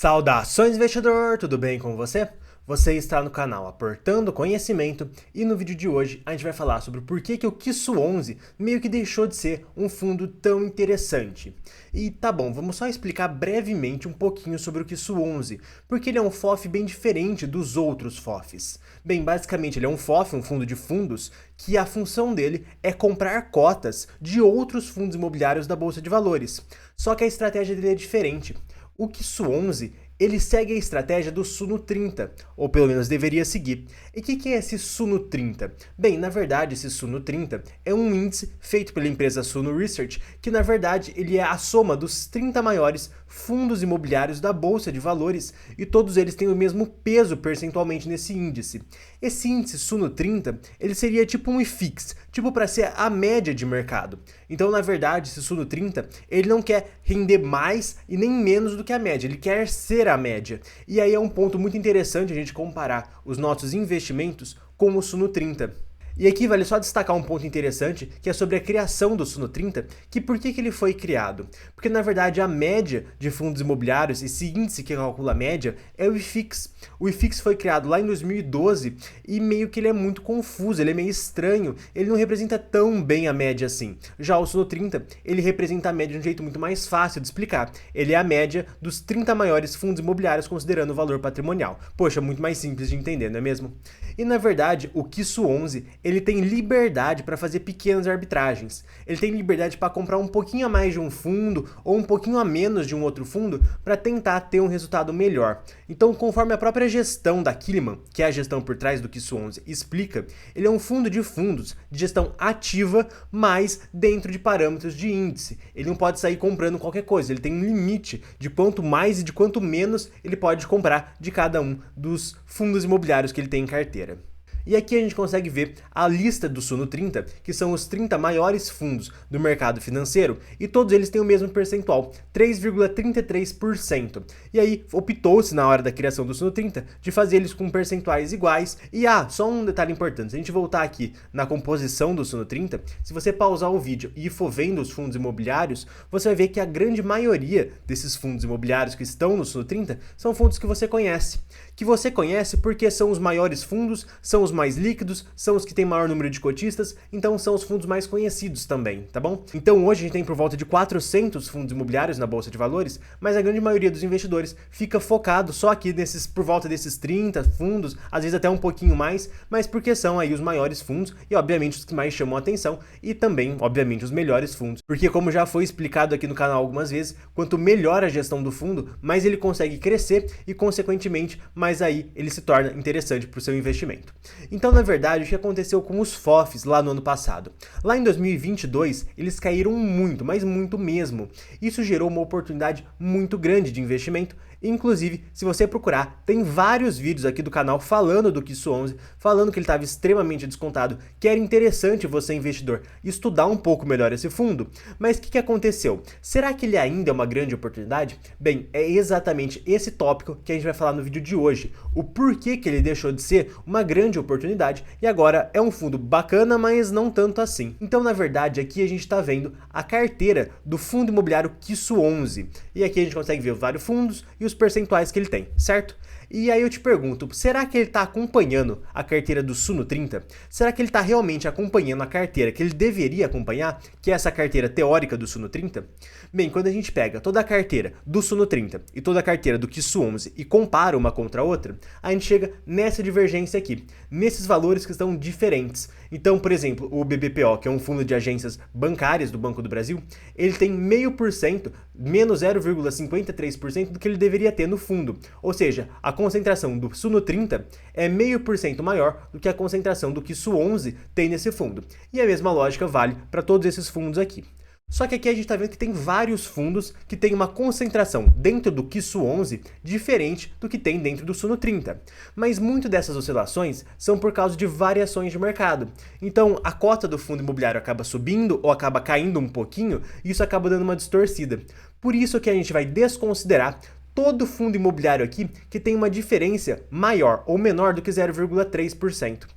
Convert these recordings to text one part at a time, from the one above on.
Saudações, investidor! Tudo bem com você? Você está no canal Aportando Conhecimento e no vídeo de hoje a gente vai falar sobre o porquê que o Kisu11 meio que deixou de ser um fundo tão interessante. E tá bom, vamos só explicar brevemente um pouquinho sobre o Kisu11, porque ele é um FOF bem diferente dos outros FOFs. Bem, basicamente ele é um FOF, um fundo de fundos, que a função dele é comprar cotas de outros fundos imobiliários da Bolsa de Valores. Só que a estratégia dele é diferente. O Kisu11, ele segue a estratégia do Suno 30, ou pelo menos deveria seguir. E o que é esse Suno 30? Bem, na verdade, esse Suno 30 é um índice feito pela empresa Suno Research, que na verdade ele é a soma dos 30 maiores fundos imobiliários da Bolsa de Valores, e todos eles têm o mesmo peso percentualmente nesse índice. Esse índice Suno 30, ele seria tipo um IFIX, tipo para ser a média de mercado. Então, na verdade, esse Suno 30, ele não quer render mais e nem menos do que a média, ele quer ser a média. E aí é um ponto muito interessante a gente comparar os nossos investimentos com o Suno 30. E aqui vale só destacar um ponto interessante, que é sobre a criação do Suno 30, que por que ele foi criado? Porque na verdade a média de fundos imobiliários, esse índice que calcula a média, é o IFIX. O IFIX foi criado lá em 2012 e meio que ele é muito confuso, ele é meio estranho, ele não representa tão bem a média assim. Já o Suno 30, ele representa a média de um jeito muito mais fácil de explicar. Ele é a média dos 30 maiores fundos imobiliários considerando o valor patrimonial. Poxa, muito mais simples de entender, não é mesmo? E na verdade, o Kisu11, ele tem liberdade para fazer pequenas arbitragens. Ele tem liberdade para comprar um pouquinho a mais de um fundo ou um pouquinho a menos de um outro fundo para tentar ter um resultado melhor. Então, conforme a própria gestão da Killiman, que é a gestão por trás do Kisu11, explica, ele é um fundo de fundos de gestão ativa, mas dentro de parâmetros de índice. Ele não pode sair comprando qualquer coisa, ele tem um limite de quanto mais e de quanto menos ele pode comprar de cada um dos fundos imobiliários que ele tem em carteira. E aqui a gente consegue ver a lista do Suno 30, que são os 30 maiores fundos do mercado financeiro, e todos eles têm o mesmo percentual, 3,33%. E aí optou-se na hora da criação do Suno 30 de fazer eles com percentuais iguais. E só um detalhe importante, se a gente voltar aqui na composição do Suno 30, se você pausar o vídeo e for vendo os fundos imobiliários, você vai ver que a grande maioria desses fundos imobiliários que estão no Suno 30 são fundos que você conhece. Que você conhece porque são os maiores fundos, são os mais líquidos, são os que têm maior número de cotistas, então são os fundos mais conhecidos também, tá bom? Então hoje a gente tem por volta de 400 fundos imobiliários na Bolsa de Valores, mas a grande maioria dos investidores fica focado só aqui por volta desses 30 fundos, às vezes até um pouquinho mais, mas porque são aí os maiores fundos e obviamente os que mais chamam a atenção e também, obviamente, os melhores fundos. Porque como já foi explicado aqui no canal algumas vezes, quanto melhor a gestão do fundo, mais ele consegue crescer e consequentemente, mais aí ele se torna interessante para o seu investimento. Então, na verdade, o que aconteceu com os FOFs lá no ano passado? Lá em 2022, eles caíram muito, mas muito mesmo. Isso gerou uma oportunidade muito grande de investimento. Inclusive, se você procurar, tem vários vídeos aqui do canal falando do Kisu11, falando que ele estava extremamente descontado, que era interessante você, investidor, estudar um pouco melhor esse fundo. Mas o que aconteceu? Será que ele ainda é uma grande oportunidade? Bem, é exatamente esse tópico que a gente vai falar no vídeo de hoje. O porquê que ele deixou de ser uma grande oportunidade e agora é um fundo bacana, mas não tanto assim. Então, na verdade, aqui a gente está vendo a carteira do fundo imobiliário Kisu11. E aqui a gente consegue ver vários fundos e os percentuais que ele tem, certo? E aí eu te pergunto, será que ele está acompanhando a carteira do Suno 30? Será que ele está realmente acompanhando a carteira que ele deveria acompanhar, que é essa carteira teórica do Suno 30? Bem, quando a gente pega toda a carteira do Suno 30 e toda a carteira do Kisu11 e compara uma contra a outra, a gente chega nessa divergência aqui, nesses valores que estão diferentes. Então, por exemplo, o BBPO, que é um fundo de agências bancárias do Banco do Brasil, ele tem 0,5%, menos 0,53% do que ele deveria ter no fundo. Ou seja, a concentração do Suno 30 é 0,5% maior do que a concentração do Kisu11 tem nesse fundo. E a mesma lógica vale para todos esses fundos aqui. Só que aqui a gente está vendo que tem vários fundos que tem uma concentração dentro do Kisu11 diferente do que tem dentro do Suno 30. Mas muito dessas oscilações são por causa de variações de mercado. Então a cota do fundo imobiliário acaba subindo ou acaba caindo um pouquinho e isso acaba dando uma distorcida. Por isso que a gente vai desconsiderar todo fundo imobiliário aqui que tem uma diferença maior ou menor do que 0,3%.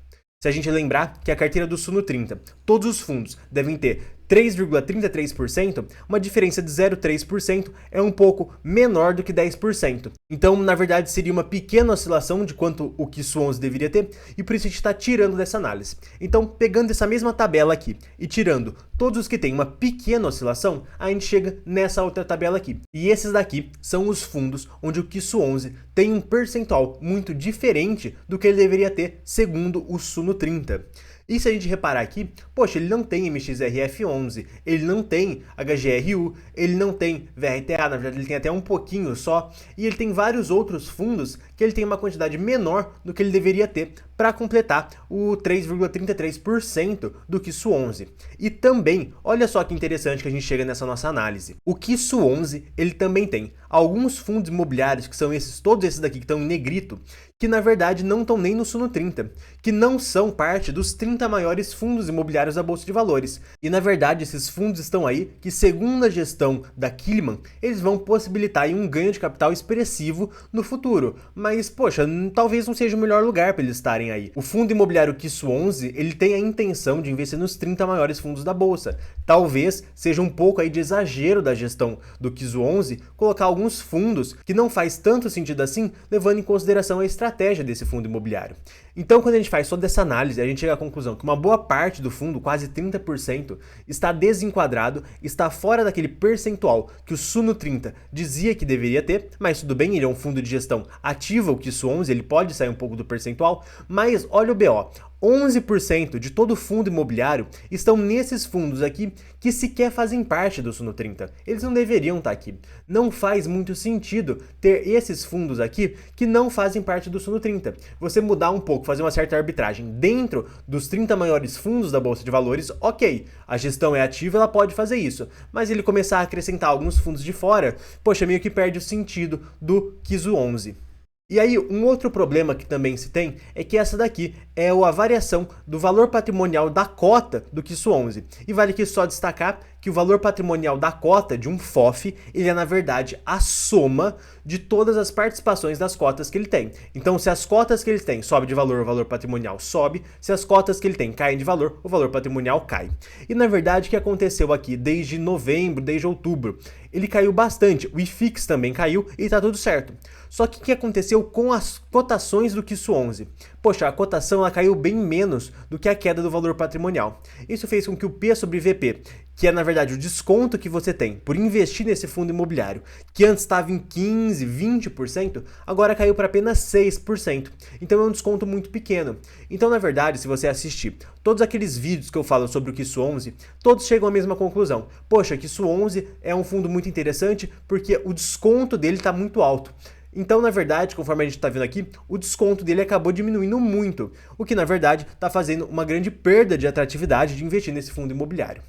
Se a gente lembrar que a carteira do Suno 30, todos os fundos devem ter 3,33%, uma diferença de 0,3% é um pouco menor do que 10%. Então, na verdade, seria uma pequena oscilação de quanto o KISS 11 deveria ter, e por isso a gente está tirando dessa análise. Então, pegando essa mesma tabela aqui e tirando todos os que têm uma pequena oscilação, a gente chega nessa outra tabela aqui. E esses daqui são os fundos onde o KISS 11 tem um percentual muito diferente do que ele deveria ter segundo o Suno 30. E se a gente reparar aqui, poxa, ele não tem MXRF11, ele não tem HGRU, ele não tem VRTA, na verdade ele tem até um pouquinho só, e ele tem vários outros fundos que ele tem uma quantidade menor do que ele deveria ter para completar o 3,33% do KISS 11. E também, olha só que interessante que a gente chega nessa nossa análise. O KISS 11, ele também tem alguns fundos imobiliários, que são esses, todos esses daqui que estão em negrito, que na verdade não estão nem no Suno 30, que não são parte dos 30 maiores fundos imobiliários da Bolsa de Valores. E na verdade esses fundos estão aí que, segundo a gestão da Killiman, eles vão possibilitar aí um ganho de capital expressivo no futuro. Mas, poxa, talvez não seja o melhor lugar para eles estarem aí. O fundo imobiliário KISS 11, ele tem a intenção de investir nos 30 maiores fundos da Bolsa. Talvez seja um pouco aí de exagero da gestão do KISS 11 colocar alguns fundos que não faz tanto sentido assim, levando em consideração a estratégia desse fundo imobiliário. Então, quando a gente faz toda essa análise, a gente chega à conclusão que uma boa parte do fundo, quase 30%, está desenquadrado, está fora daquele percentual que o Suno 30 dizia que deveria ter, mas tudo bem, ele é um fundo de gestão ativa, o KISS 11, ele pode sair um pouco do percentual, mas olha o BO. 11% de todo fundo imobiliário estão nesses fundos aqui que sequer fazem parte do Suno 30. Eles não deveriam estar aqui. Não faz muito sentido ter esses fundos aqui que não fazem parte do Suno 30. Você mudar um pouco, fazer uma certa arbitragem dentro dos 30 maiores fundos da Bolsa de Valores, ok, a gestão é ativa, ela pode fazer isso. Mas ele começar a acrescentar alguns fundos de fora, poxa, meio que perde o sentido do KISS 11. E aí, um outro problema que também se tem é que essa daqui é a variação do valor patrimonial da cota do KISS 11. E vale aqui só destacar que o valor patrimonial da cota de um FOF, ele é na verdade a soma de todas as participações das cotas que ele tem. Então, se as cotas que ele tem sobem de valor, o valor patrimonial sobe. Se as cotas que ele tem caem de valor, o valor patrimonial cai. E na verdade, o que aconteceu aqui desde novembro, desde outubro? Ele caiu bastante, o IFIX também caiu e tá tudo certo. Só que o que aconteceu com as cotações do KISS 11? Poxa, a cotação ela caiu bem menos do que a queda do valor patrimonial. Isso fez com que o P sobre VP, que é na verdade o desconto que você tem por investir nesse fundo imobiliário, que antes estava em 15, 20%, agora caiu para apenas 6%. Então é um desconto muito pequeno. Então, na verdade, se você assistir todos aqueles vídeos que eu falo sobre o KISS 11, todos chegam à mesma conclusão. Poxa, KISS 11 é um fundo muito interessante porque o desconto dele está muito alto. Então, na verdade, conforme a gente está vendo aqui, o desconto dele acabou diminuindo muito, o que, na verdade, está fazendo uma grande perda de atratividade de investir nesse fundo imobiliário.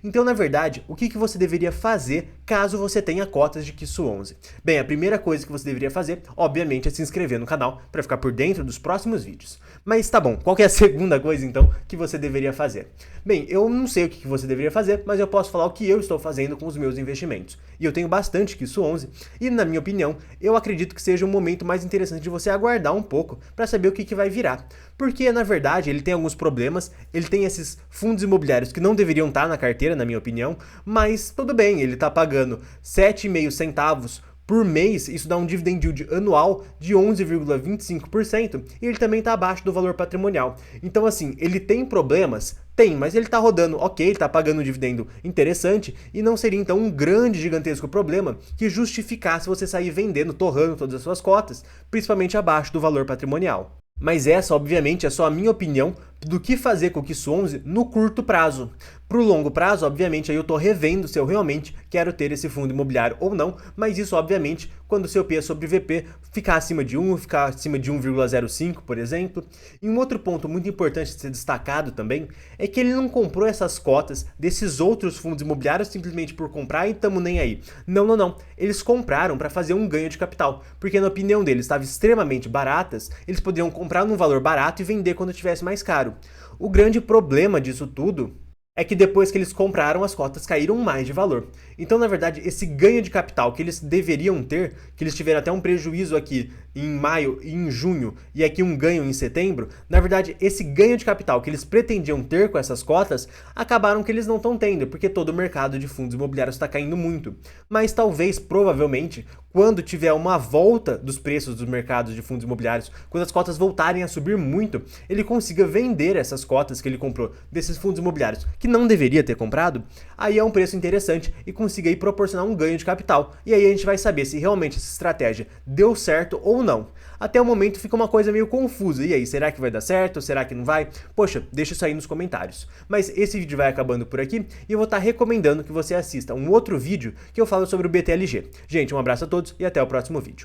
Então, na verdade, o que você deveria fazer caso você tenha cotas de KISS 11? Bem, a primeira coisa que você deveria fazer, obviamente, é se inscrever no canal para ficar por dentro dos próximos vídeos. Mas tá bom, qual que é a segunda coisa, então, que você deveria fazer? Bem, eu não sei o que você deveria fazer, mas eu posso falar o que eu estou fazendo com os meus investimentos. E eu tenho bastante KISS 11, e na minha opinião, eu acredito que seja um momento mais interessante de você aguardar um pouco para saber o que vai virar. Porque, na verdade, ele tem alguns problemas, ele tem esses fundos imobiliários que não deveriam estar na carteira, na minha opinião, mas tudo bem, ele está pagando 7,5 centavos por mês, isso dá um dividend yield anual de 11,25% e ele também está abaixo do valor patrimonial. Então, assim, ele tem problemas? Tem, mas ele está rodando ok, ele está pagando um dividendo interessante e não seria então um grande, gigantesco problema que justificasse você sair vendendo, torrando todas as suas cotas, principalmente abaixo do valor patrimonial. Mas essa, obviamente, é só a minha opinião do que fazer com o KISS 11 no curto prazo. Para o longo prazo, obviamente, aí eu estou revendo se eu realmente quero ter esse fundo imobiliário ou não, mas isso, obviamente, quando o seu P sobre VP ficar acima de 1, ficar acima de 1,05, por exemplo. E um outro ponto muito importante de ser destacado também é que ele não comprou essas cotas desses outros fundos imobiliários simplesmente por comprar e tamo nem aí. Não, não, não. Eles compraram para fazer um ganho de capital, porque na opinião deles estavam extremamente baratas, eles poderiam comprar num valor barato e vender quando tivesse mais caro. O grande problema disso tudo é que depois que eles compraram, as cotas caíram mais de valor. Então, na verdade, esse ganho de capital que eles deveriam ter, que eles tiveram até um prejuízo aqui em maio e em junho, e aqui um ganho em setembro, na verdade, esse ganho de capital que eles pretendiam ter com essas cotas, acabaram que eles não estão tendo, porque todo o mercado de fundos imobiliários está caindo muito. Mas talvez, provavelmente, quando tiver uma volta dos preços dos mercados de fundos imobiliários, quando as cotas voltarem a subir muito, ele consiga vender essas cotas que ele comprou desses fundos imobiliários, que não deveria ter comprado, aí é um preço interessante e consiga aí proporcionar um ganho de capital. E aí a gente vai saber se realmente essa estratégia deu certo ou não. Até o momento fica uma coisa meio confusa. E aí, será que vai dar certo? Será que não vai? Poxa, deixa isso aí nos comentários. Mas esse vídeo vai acabando por aqui e eu vou estar recomendando que você assista um outro vídeo que eu falo sobre o BTLG. Gente, um abraço a todos e até o próximo vídeo.